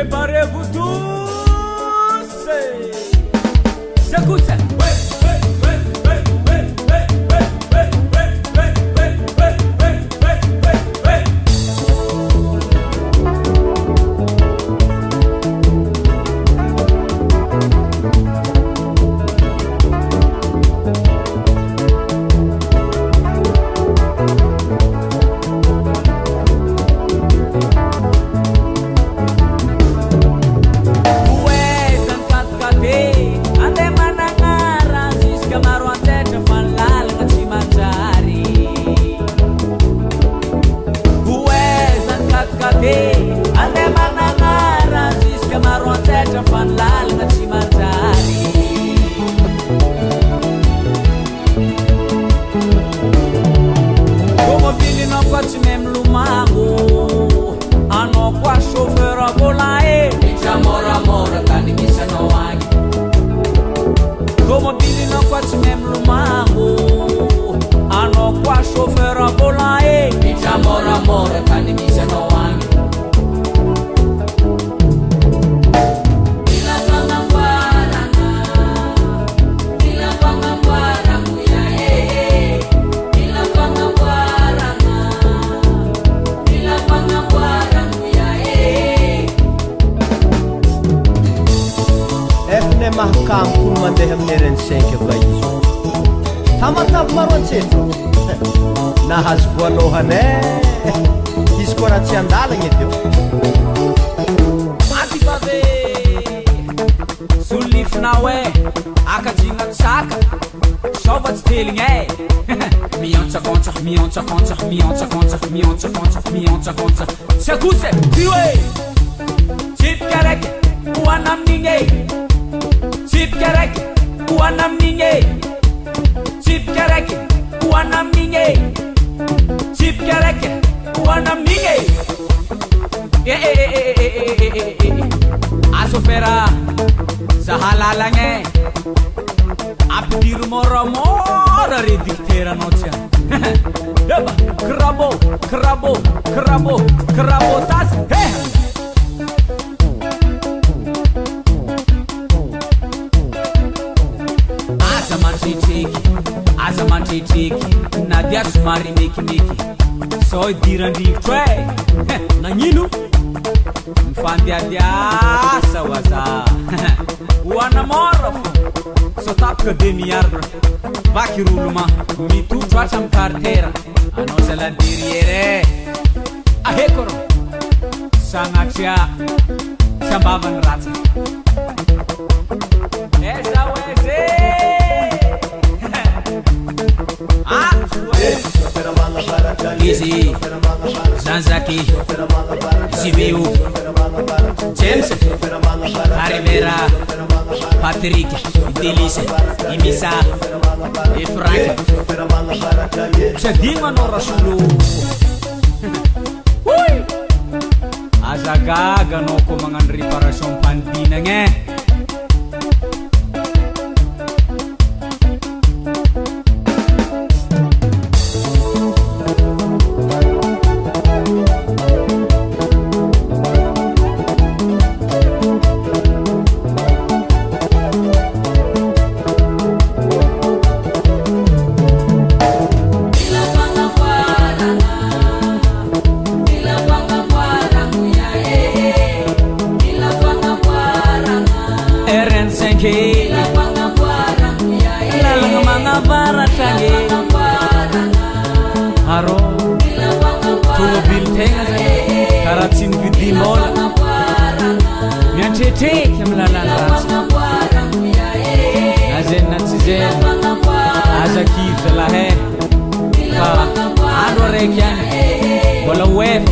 Préparez-vous tous. Secousse. Nahazo voalohany izy koa raha tsy andalagna edy eo ativave solifinao akajigna tsaka sova tsy teligna miontsakôntsa miontsakôntsa miontsakôntsa miontsakôntsa miontsakôntsa sakuse tiwe tsipika raiky hoana amin'igny tsipika raiky hoana amin'igny tsipika raiky hoana amin'igny tsipika raiky hoana amin'igny asofera zahalalagna apidiro moramora re dicteranao tia eba crabo crabo crabo crabo tas aza mandretriky na dia somary mekimeky sao idirandrivotro nagnino mifandiadiasa oaza hoana mora fo so tapaka demi-arbre vaky roloma mitotro atra amy kartera anao zaladeriere aheko ro sagnatria tsy ambavany ratsy eza oeze Easy, Zanzaki, Zibeu, James, Arivera, Patrick, Delice, Imisa, e Frank. C'è dimano rasulu. Azagaga no ko mangan reparasyon pantina nge. Aza kiva la he fa andro araiky any mbola oefa